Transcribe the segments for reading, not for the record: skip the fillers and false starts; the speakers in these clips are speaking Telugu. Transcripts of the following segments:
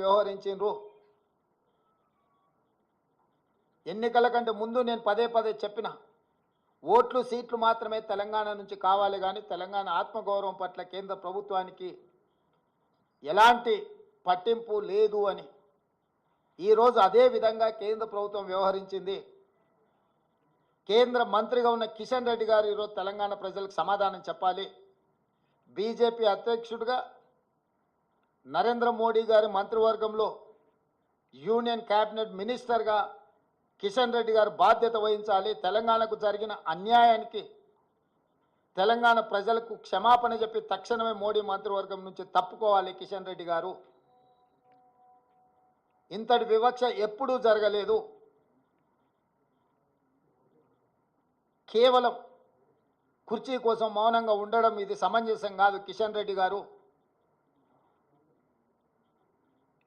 వ్యవహరించిండ్రు. ఎన్నికల కంటే ముందు నేను పదే పదే చెప్పిన, ఓట్లు సీట్లు మాత్రమే తెలంగాణ నుంచి కావాలి, కానీ తెలంగాణ ఆత్మగౌరవం పట్ల కేంద్ర ప్రభుత్వానికి ఎలాంటి పట్టింపు లేదు అని. ఈరోజు అదే విధంగా కేంద్ర ప్రభుత్వం వ్యవహరించింది. కేంద్ర మంత్రిగా ఉన్న కిషన్ రెడ్డి గారు ఈరోజు తెలంగాణ ప్రజలకు సమాధానం చెప్పాలి. బీజేపీ అధ్యక్షుడిగా నరేంద్ర మోడీ గారి మంత్రివర్గంలో యూనియన్ క్యాబినెట్ మినిస్టర్గా కిషన్ రెడ్డి గారు బాధ్యత వహించాలి. తెలంగాణకు జరిగిన అన్యాయానికి తెలంగాణ ప్రజలకు క్షమాపణ చెప్పి తక్షణమే మోడీ మంత్రివర్గం నుంచి తప్పుకోవాలి కిషన్ రెడ్డి గారు. ఇంతటి వివక్ష ఎప్పుడూ జరగలేదు. కేవలం కుర్చీ కోసం మౌనంగా ఉండడం ఇది సమంజసం కాదు. కిషన్ రెడ్డి గారు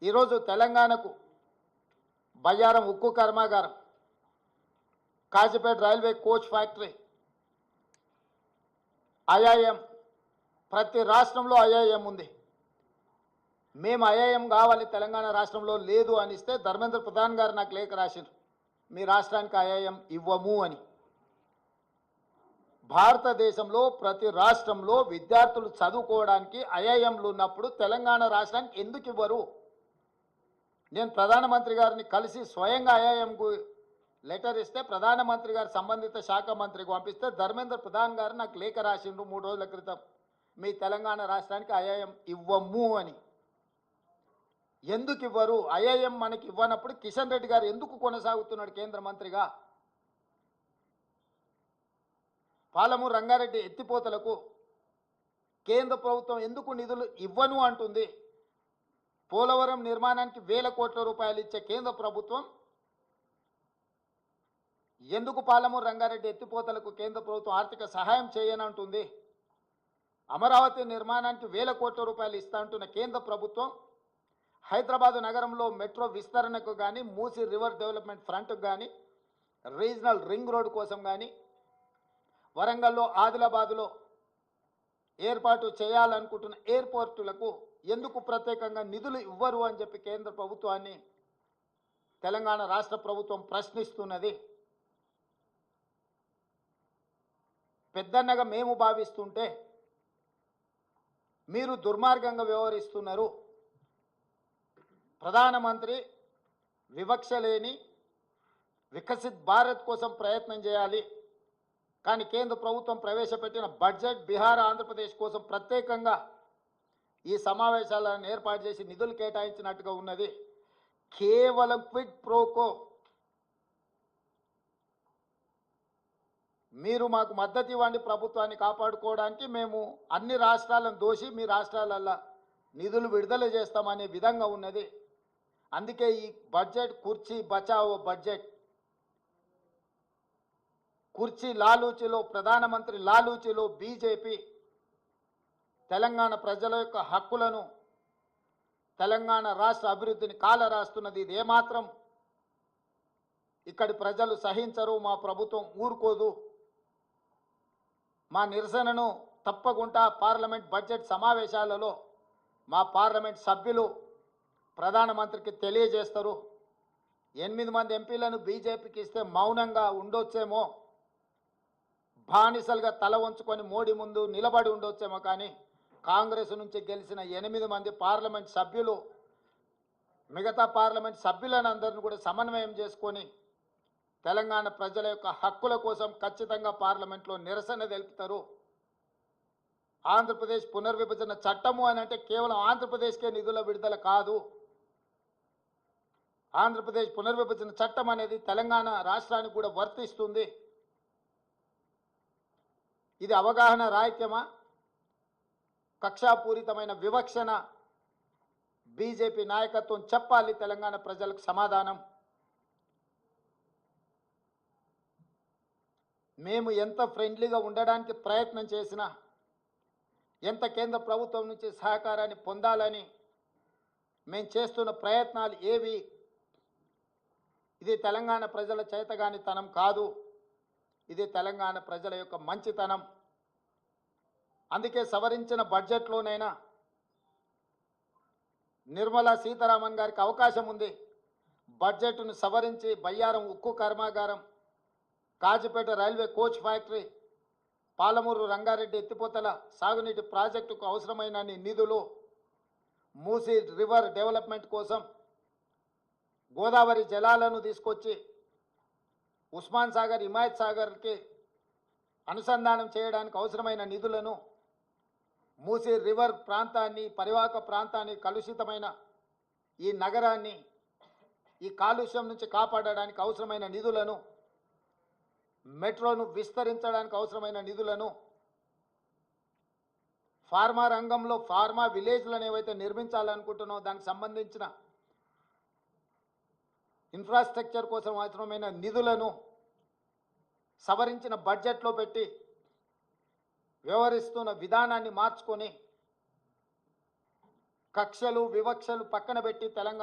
ఈరోజు తెలంగాణకు బయ్యారం ఉక్కు కర్మాగారం, Kazipet railway coach factory, IIM, ప్రతి రాష్ట్రంలో ఐఐఎం ఉంది. మేము ఐఐఎం కావాలి తెలంగాణ రాష్ట్రంలో లేదు అనిస్తే ధర్మేంద్ర ప్రధాన్ గారు నాకు లేఖ రాశారు, మీ రాష్ట్రానికి ఐఐఎం ఇవ్వము అని. భారతదేశంలో ప్రతి రాష్ట్రంలో విద్యార్థులు చదువుకోవడానికి ఐఐఎంలు ఉన్నప్పుడు తెలంగాణ రాష్ట్రానికి ఎందుకు ఇవ్వరు? నేను ప్రధానమంత్రి గారిని కలిసి స్వయంగా ఐఐఎంకు లెటర్ ఇస్తే ప్రధానమంత్రి గారు సంబంధిత శాఖ మంత్రికి పంపిస్తే ధర్మేంద్ర ప్రధాన్ గారు నాకు లేఖ రాసిండ్రు 3 రోజుల క్రితం, మీ తెలంగాణ రాష్ట్రానికి ఐఐఎం ఇవ్వము అని. ఎందుకు ఇవ్వరు? ఐఐఎం మనకి ఇవ్వనప్పుడు కిషన్ రెడ్డి గారు ఎందుకు కొనసాగుతున్నాడు కేంద్ర మంత్రిగా? పాలమూరు రంగారెడ్డి ఎత్తిపోతలకు కేంద్ర ప్రభుత్వం ఎందుకు నిధులు ఇవ్వను అంటుంది? పోలవరం నిర్మాణానికి 1000 కోట్ల రూపాయలు ఇచ్చే కేంద్ర ప్రభుత్వం ఎందుకు పాలమూరు రంగారెడ్డి ఎత్తిపోతలకు కేంద్ర ప్రభుత్వం ఆర్థిక సహాయం చేయనంటుంది? అమరావతి నిర్మాణానికి 1000 కోట్ల రూపాయలు ఇస్తా అంటున్న కేంద్ర ప్రభుత్వం హైదరాబాదు నగరంలో మెట్రో విస్తరణకు కానీ, మూసీ రివర్ డెవలప్మెంట్ ఫ్రంట్కు కానీ, రీజనల్ రింగ్ రోడ్ కోసం కానీ, వరంగల్లో ఆదిలాబాదులో ఏర్పాటు చేయాలనుకుంటున్న ఎయిర్పోర్టులకు ఎందుకు ప్రత్యేకంగా నిధులు ఇవ్వరు అని చెప్పి కేంద్ర ప్రభుత్వాన్ని తెలంగాణ రాష్ట్ర ప్రభుత్వం ప్రశ్నిస్తున్నది. పెద్దన్నగా మేము భావిస్తుంటే మీరు దుర్మార్గంగా వ్యవహరిస్తున్నారు. ప్రధానమంత్రి వివక్ష లేని వికసిత్ భారత్ కోసం ప్రయత్నం చేయాలి, కానీ కేంద్ర ప్రభుత్వం ప్రవేశపెట్టిన బడ్జెట్ బీహార్ ఆంధ్రప్రదేశ్ కోసం ప్రత్యేకంగా ఈ సమావేశాలను ఏర్పాటు చేసి నిధులు కేటాయించినట్టుగా ఉన్నది. కేవలం క్విడ్ ప్రోకో మీరు మాకు మద్దతు ఇవ్వండి ప్రభుత్వాన్ని కాపాడుకోవడానికి, మేము అన్ని రాష్ట్రాలను దోషి మీ రాష్ట్రాలల్లో నిధులు విడుదల చేస్తామనే విధంగా ఉన్నది. అందుకే ఈ బడ్జెట్ కుర్చీ బచావో బడ్జెట్, కుర్చీ లాలూచిలో, ప్రధానమంత్రి లాలూచిలో బీజేపీ తెలంగాణ ప్రజల యొక్క హక్కులను, తెలంగాణ రాష్ట్ర అభివృద్ధిని కాలరాస్తున్నది. ఇది ఏమాత్రం ఇక్కడి ప్రజలు సహించరు. మా ప్రభుత్వం ఊరుకోదు. మా నిరసనను తప్పకుండా పార్లమెంట్ బడ్జెట్ సమావేశాలలో మా పార్లమెంట్ సభ్యులు ప్రధానమంత్రికి తెలియజేస్తారు. 8 మంది ఎంపీలను బీజేపీకి ఇస్తే మౌనంగా ఉండొచ్చేమో, బానిసలుగా తల వంచుకొని మోడీ ముందు నిలబడి ఉండొచ్చేమో, కానీ కాంగ్రెస్ నుంచి గెలిచిన 8 మంది పార్లమెంట్ సభ్యులు మిగతా పార్లమెంట్ సభ్యులను అందరిని కూడా సమన్వయం చేసుకొని తెలంగాణ ప్రజల యొక్క హక్కుల కోసం ఖచ్చితంగా పార్లమెంట్లో నిరసన తెలుపుతారు. ఆంధ్రప్రదేశ్ పునర్విభజన చట్టము అని అంటే కేవలం ఆంధ్రప్రదేశ్కే నిధుల విడుదల కాదు. ఆంధ్రప్రదేశ్ పునర్విభజన చట్టం అనేది తెలంగాణ రాష్ట్రానికి కూడా వర్తిస్తుంది. ఇది అవగాహన రాహిత్యమా, కక్షాపూరితమైన వివక్షణ? బీజేపీ నాయకత్వం చెప్పాలి తెలంగాణ ప్రజలకు సమాధానం. మేము ఎంత ఫ్రెండ్లీగా ఉండడానికి ప్రయత్నం చేసినా, ఎంత కేంద్ర ప్రభుత్వం నుంచి సహకారాన్ని పొందాలని మేము చేస్తున్న ప్రయత్నాలు ఏవి ఇది తెలంగాణ ప్రజల చేతగానితనం కాదు, ఇది తెలంగాణ ప్రజల యొక్క మంచితనం. అందుకే సవరించిన బడ్జెట్లోనైనా నిర్మలా సీతారామన్ గారికి అవకాశం ఉంది. బడ్జెట్ను సవరించి బయ్యారం ఉక్కు కర్మాగారం, Kazipet railway coach factory, Palamuru Rangareddy ఎత్తిపోతల సాగునీటి ప్రాజెక్టుకు అవసరమైన నిధులు, మూసీ రివర్ డెవలప్మెంట్ కోసం గోదావరి జలాలను తీసుకొచ్చి ఉస్మాన్ సాగర్, హిమాయత్ సాగర్కి అనుసంధానం చేయడానికి అవసరమైన నిధులను, మూసీ రివర్ ప్రాంతాన్ని, పరివాహక ప్రాంతాన్ని, కలుషితమైన ఈ నగరాన్ని ఈ కాలుష్యం నుంచి కాపాడడానికి అవసరమైన నిధులను, మెట్రోను విస్తరించడానికి అవసరమైన నిధులను, ఫార్మా రంగంలో ఫార్మా విలేజ్లను ఏవైతే నిర్మించాలనుకుంటున్నామో దానికి సంబంధించిన ఇన్ఫ్రాస్ట్రక్చర్ కోసం అవసరమైన నిధులను సవరించిన బడ్జెట్లో పెట్టి వ్యవహరిస్తున్న విధానాన్ని మార్చుకొని కక్షలు వివక్షలు పక్కన పెట్టి తెలంగాణ